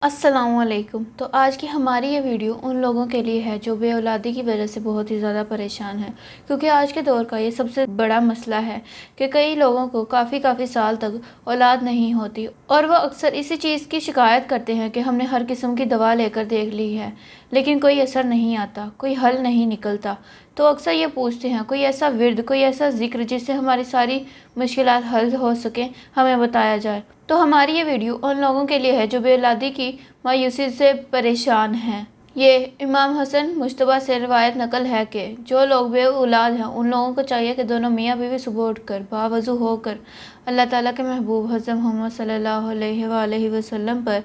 अस्सलामुअलैकुम। तो आज की हमारी ये वीडियो उन लोगों के लिए है जो बे औलादी की वजह से बहुत ही ज़्यादा परेशान है, क्योंकि आज के दौर का ये सबसे बड़ा मसला है कि कई लोगों को काफ़ी साल तक औलाद नहीं होती और वो अक्सर इसी चीज़ की शिकायत करते हैं कि हमने हर किस्म की दवा लेकर देख ली है लेकिन कोई असर नहीं आता, कोई हल नहीं निकलता। तो अक्सर ये पूछते हैं कोई ऐसा विर्द, कोई ऐसा ज़िक्र जिससे हमारी सारी मुश्किलात हल हो सके, हमें बताया जाए। तो हमारी ये वीडियो उन लोगों के लिए है जो बेऔलादी की मायूसी से परेशान हैं। ये इमाम हसन मुश्तबा से रिवायत नकल है कि जो लोग बे औलाद हैं उन लोगों को चाहिए कि दोनों मियाँ बीवी सुबह उठकर बावज़ू होकर अल्लाह ताला के महबूब हज़रत मोहम्मद सल्लल्लाहु अलैहि वसल्लम पर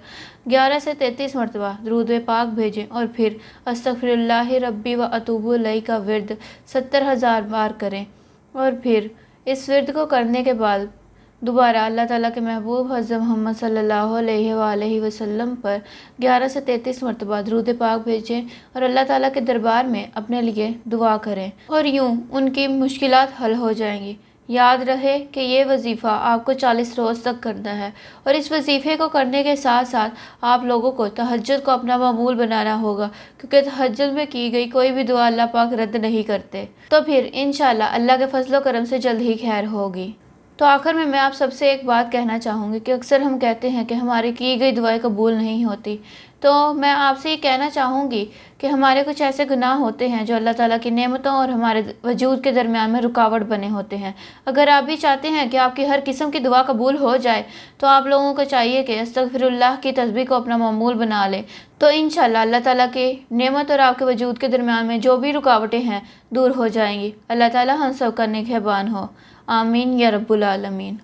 11 से 33 मरतबा दुरूद पाक भेजें और फिर अस्तग़फिरुल्लाह रब्बी व अतूबु अलैहि का विर्द 70,000 बार करें। और फिर इस विर्द को करने के बाद दोबारा अल्लाह ताला के महबूब हज़रत मोहम्मद सल्लल्लाहु अलैहि वसल्लम पर 11 से 33 मरतबा दुरूद पाक भेजें और अल्लाह ताला के दरबार में अपने लिए दुआ करें और यूँ उनकी मुश्किलात हल हो जाएंगी। याद रहे कि ये वजीफ़ा आपको 40 रोज़ तक करना है और इस वजीफ़े को करने के साथ साथ आप लोगों को तहज्जुद को अपना मामूल बनाना होगा, क्योंकि तहज्जुद में की गई कोई भी दुआ अल्लाह पाक रद्द नहीं करते। तो फिर इंशाअल्लाह अल्लाह के फजल करम से जल्द ही खैर होगी। तो आखिर में मैं आप सबसे एक बात कहना चाहूँगी कि अक्सर हम कहते हैं कि हमारी की गई दुआएं कबूल नहीं होती। तो मैं आपसे ये कहना चाहूँगी कि हमारे कुछ ऐसे गुनाह होते हैं जो अल्लाह ताला की नेमतों और हमारे वजूद के दरमियान में रुकावट बने होते हैं। अगर आप भी चाहते हैं कि आपकी हर किस्म की दुआ कबूल हो जाए तो आप लोगों को चाहिए कि अस्तग़फिरुल्लाह की तस्बीह को अपना मामूल बना लें। तो इंशाअल्लाह अल्लाह ताला की नेमत और आपके वजूद के दरमियान में जो भी रुकावटें हैं दूर हो जाएंगी। अल्लाह ताला हम सब का नेगहबान हो। आमीन या रब्बुल आलमीन।